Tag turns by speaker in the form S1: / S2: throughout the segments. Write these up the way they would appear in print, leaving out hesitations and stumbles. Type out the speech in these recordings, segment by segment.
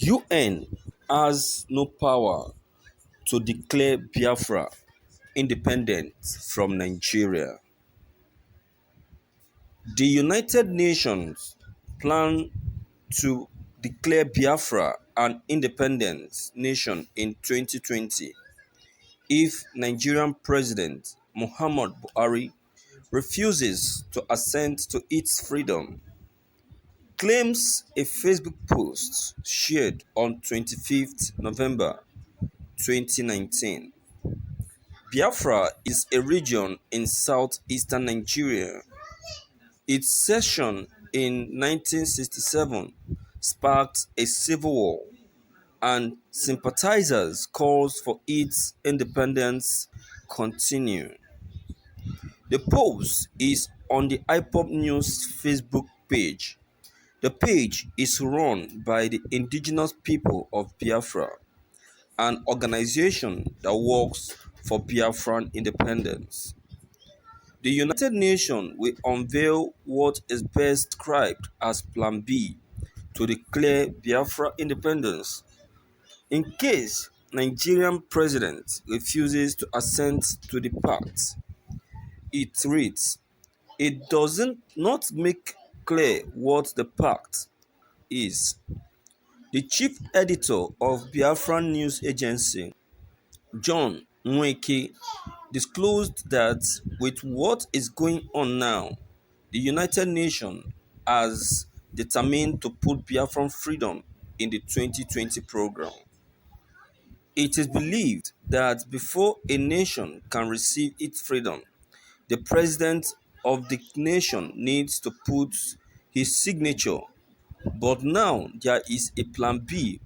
S1: UN has no power to declare Biafra independent from Nigeria. The United Nations plan to declare Biafra an independent nation in 2020 if Nigerian President Muhammad Buhari refuses to assent to its freedom, claims a Facebook post shared on 25th November 2019. Biafra is a region in southeastern Nigeria. Its cession in 1967 sparked a civil war, and sympathizers' calls for its independence continue. The post is on the IPOP News Facebook page. The page is run by the indigenous people of Biafra, an organization that works for Biafran independence. The United Nations will unveil what is best described as Plan B to declare Biafra independence in case Nigerian president refuses to assent to the pact. It reads, it doesn't not make clear what the pact is. The chief editor of Biafran news agency, John Nweke, disclosed that with what is going on now, the United Nations has determined to put Biafran freedom in the 2020 program. It is believed that before a nation can receive its freedom, the president of the nation needs to put his signature. But now there is a plan B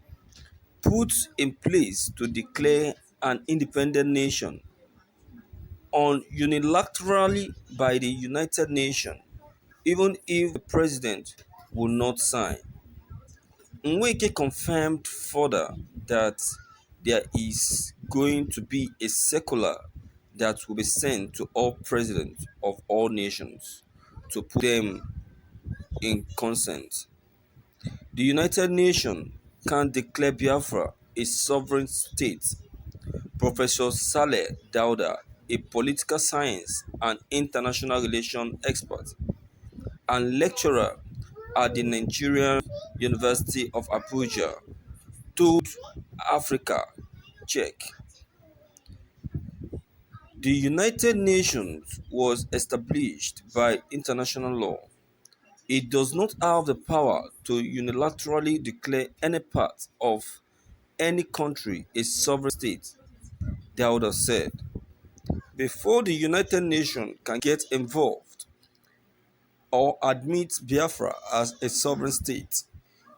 S1: put in place to declare an independent nation on unilaterally by the United Nations, even if the president will not sign. Nweke confirmed further that there is going to be a circular that will be sent to all presidents of all nations to put them in consent. The United Nations can declare Biafra a sovereign state. Professor Saleh Dauda, a political science and international relations expert and lecturer at the Nigerian University of Abuja, told Africa Check. The United Nations was established by international law. It does not have the power to unilaterally declare any part of any country a sovereign state, Dauda said. Before the United Nations can get involved or admit Biafra as a sovereign state,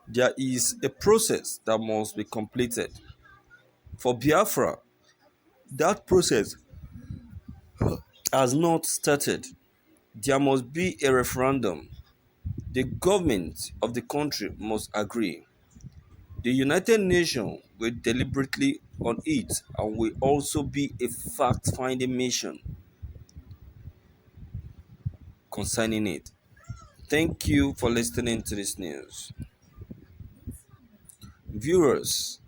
S1: there is a process that must be completed. For Biafra, that process has not started. There must be a referendum. The government of the country must agree. The United Nations will deliberately on it and will also be a fact-finding mission concerning it. Thank you for listening to this news. Viewers,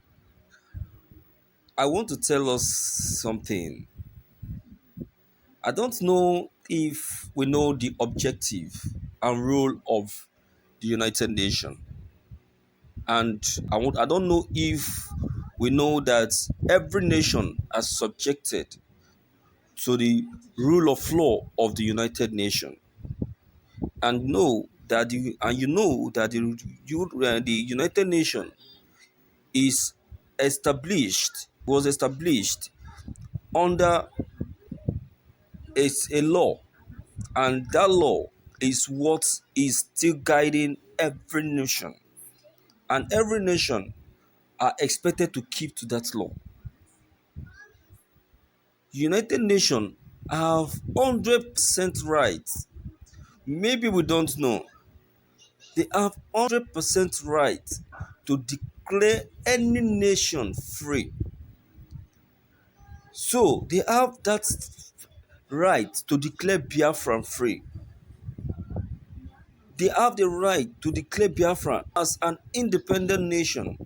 S1: I want to tell us something. I don't know if we know the objective and role of the United Nations. And I don't know if we know that every nation is subjected to the rule of law of the United Nations. And you know that the United Nations is was established under a law, and that law is what is still guiding every nation, and every nation are expected to keep to that law. United Nations have 100% rights. Maybe we don't know. They have 100% right to declare any nation free. So they have that right to declare Biafra free. They have the right to declare Biafra as an independent nation.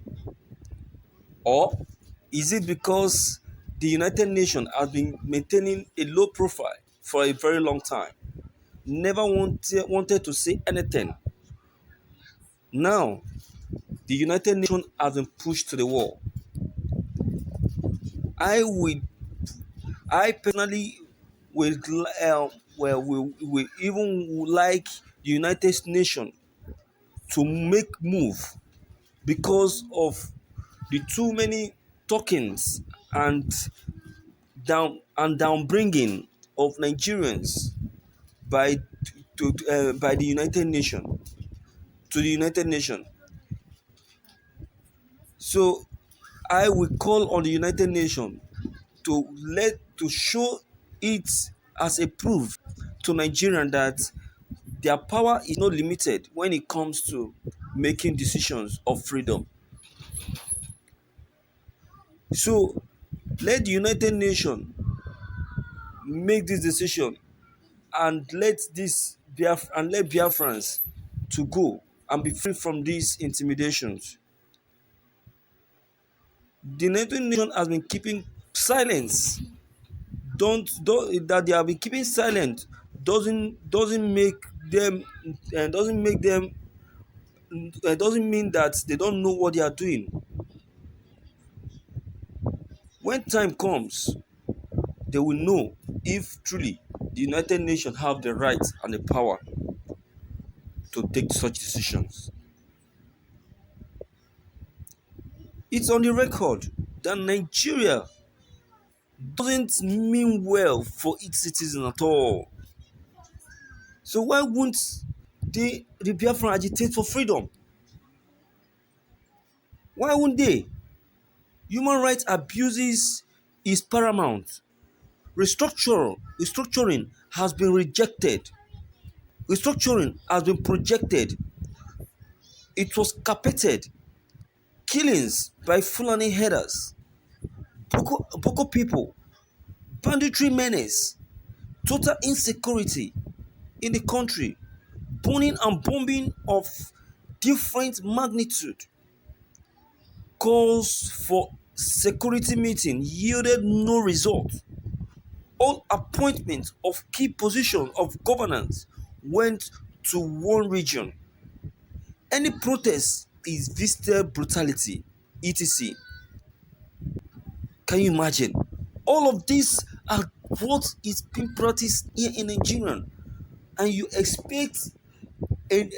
S1: Or is it because the United Nations has been maintaining a low profile for a very long time, never wanted to say anything? Now, the United Nations has been pushed to the wall. I would, I personally will, will even like the United Nations to make move because of the too many talkings and downbringing of Nigerians by by the United Nations to the United Nations. So I will call on the United Nations to show it as a proof to Nigerians that their power is not limited when it comes to making decisions of freedom. So let the United Nations make this decision and let Biafrans to go and be free from these intimidations. The United Nations has been keeping silence. Don't that they have been keeping silent doesn't make them doesn't make them doesn't mean that they don't know what they are doing. When time comes, they will know if truly the United Nations have the right and the power to take such decisions. It's on the record that Nigeria doesn't mean well for its citizens at all. So why won't the Biafran agitate for freedom? Why won't they? Human rights abuses is paramount. Restructuring has been rejected. Restructuring has been projected. It was carpeted. Killings by Fulani headers, Boko people, banditry menace, total insecurity in the country, burning and bombing of different magnitude. Calls for security meeting yielded no result. All appointments of key positions of governance went to one region. Any protest is visited brutality, etc. Can you imagine? All of these are what is being practiced here in Nigeria, and you expect the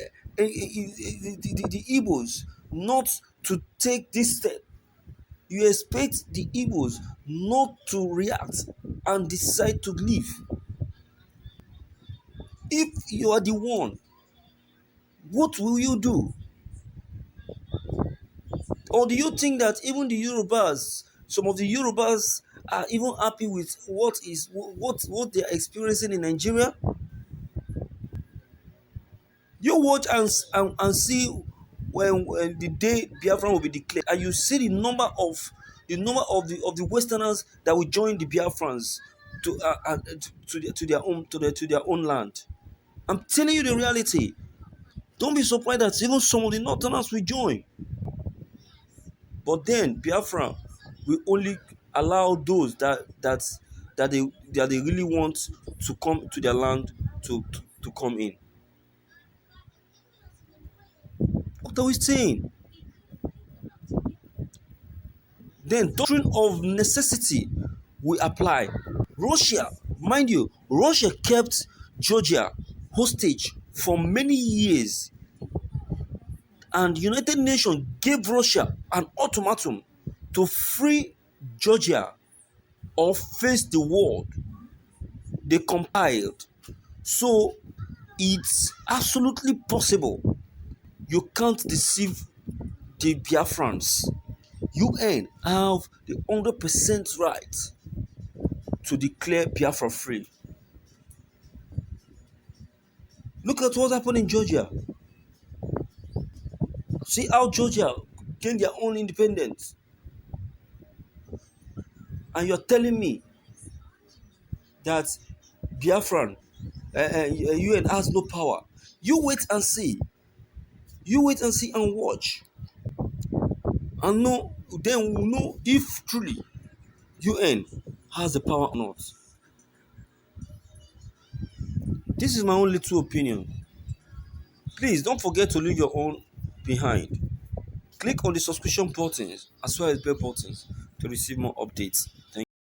S1: Igbos not to take this step. You expect the Igbos not to react and decide to leave. If you are the one, what will you do? Or do you think that even the Yorubas, some of the Yorubas are even happy with what they are experiencing in Nigeria? You watch and see when the day Biafra will be declared, and you see the number of the Westerners that will join the Biafrans to their own land. I'm telling you the reality. Don't be surprised that even some of the Northerners will join. But then Biafra will only allow those that they really want to come to their land to come in. What are we saying? Then doctrine of necessity will apply. Russia, mind you, Russia kept Georgia hostage for many years, and United Nations gave Russia an ultimatum to free Georgia or face the world. They compiled. So it's absolutely possible. You can't deceive the Biafrans. UN have the 100% right to declare Biafra free. Look at what happened in Georgia. See how Georgia gained their own independence. And you're telling me that Biafran, UN has no power. You wait and see. You wait and see and watch. And know then we will know if truly UN has the power or not. This is my own little opinion. Please don't forget to leave your own behind. Click on the subscription buttons as well as bell buttons to receive more updates. Thank you.